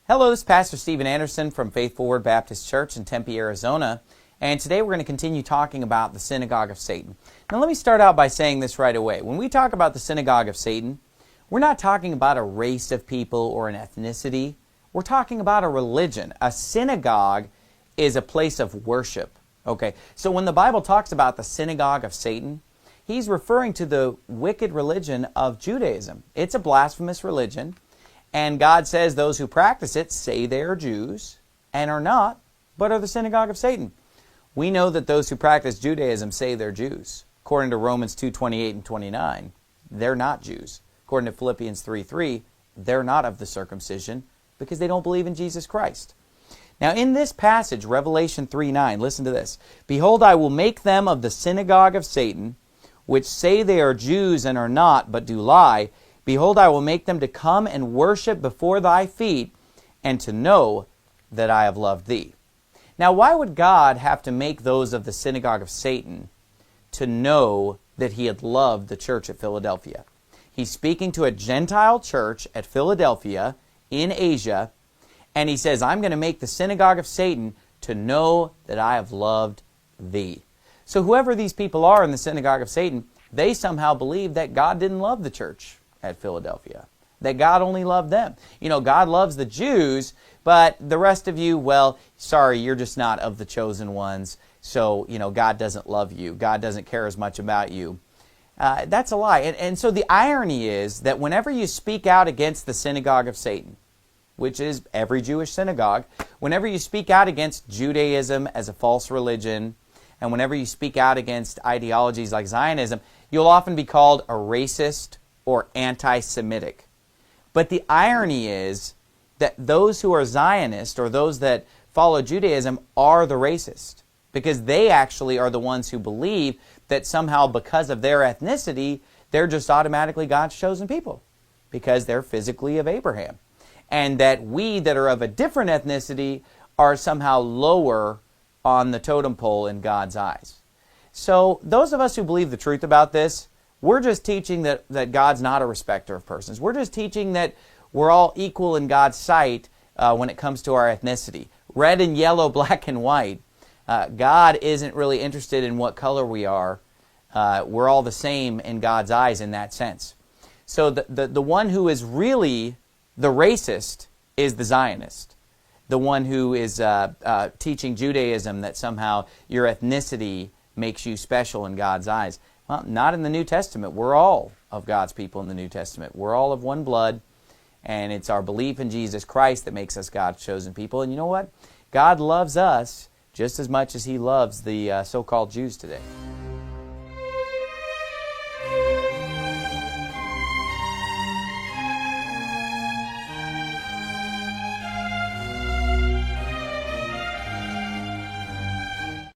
Hello, this is Pastor Stephen Anderson from Faithful Word Baptist Church in Tempe, Arizona. And today we're going to continue talking about the synagogue of Satan. Now let me start out by saying this right away. When we talk about the synagogue of Satan, we're not talking about a race of people or an ethnicity. We're talking about a religion. A synagogue is a place of worship. Okay, so when the Bible talks about the synagogue of Satan, he's referring to the wicked religion of Judaism. It's a blasphemous religion. And God says those who practice it say they are Jews and are not, but are the synagogue of Satan. We know that those who practice Judaism say they're Jews. According to Romans 2:28 and 29, they're not Jews. According to Philippians 3:3, they're not of the circumcision because they don't believe in Jesus Christ. Now in this passage, Revelation 3:9, listen to this. Behold, I will make them of the synagogue of Satan, which say they are Jews and are not, but do lie. Behold, I will make them to come and worship before thy feet, and to know that I have loved thee. Now, why would God have to make those of the synagogue of Satan to know that he had loved the church at Philadelphia? He's speaking to a Gentile church at Philadelphia in Asia, and he says, I'm going to make the synagogue of Satan to know that I have loved thee. So whoever these people are in the synagogue of Satan, they somehow believe that God didn't love the church at Philadelphia, that God only loved them. You know, God loves the Jews, but the rest of you, well, sorry, you're just not of the chosen ones, so, you know, God doesn't love you. God doesn't care as much about you. That's a lie. And so the irony is that whenever you speak out against the synagogue of Satan, which is every Jewish synagogue, whenever you speak out against Judaism as a false religion, and whenever you speak out against ideologies like Zionism, you'll often be called a racist or anti-Semitic. But the irony is that those who are Zionist or those that follow Judaism are the racist, because they actually are the ones who believe that somehow because of their ethnicity, they're just automatically God's chosen people because they're physically of Abraham. And that we that are of a different ethnicity are somehow lower on the totem pole in God's eyes. So those of us who believe the truth about this, we're just teaching that God's not a respecter of persons. We're just teaching that we're all equal in God's sight when it comes to our ethnicity. Red and yellow, black and white. God isn't really interested in what color we are. We're all the same in God's eyes in that sense. So the one who is really the racist is the Zionist. The one who is teaching Judaism that somehow your ethnicity makes you special in God's eyes. Well, not in the New Testament. We're all of God's people in the New Testament. We're all of one blood, and it's our belief in Jesus Christ that makes us God's chosen people. And you know what? God loves us just as much as he loves the so-called Jews today.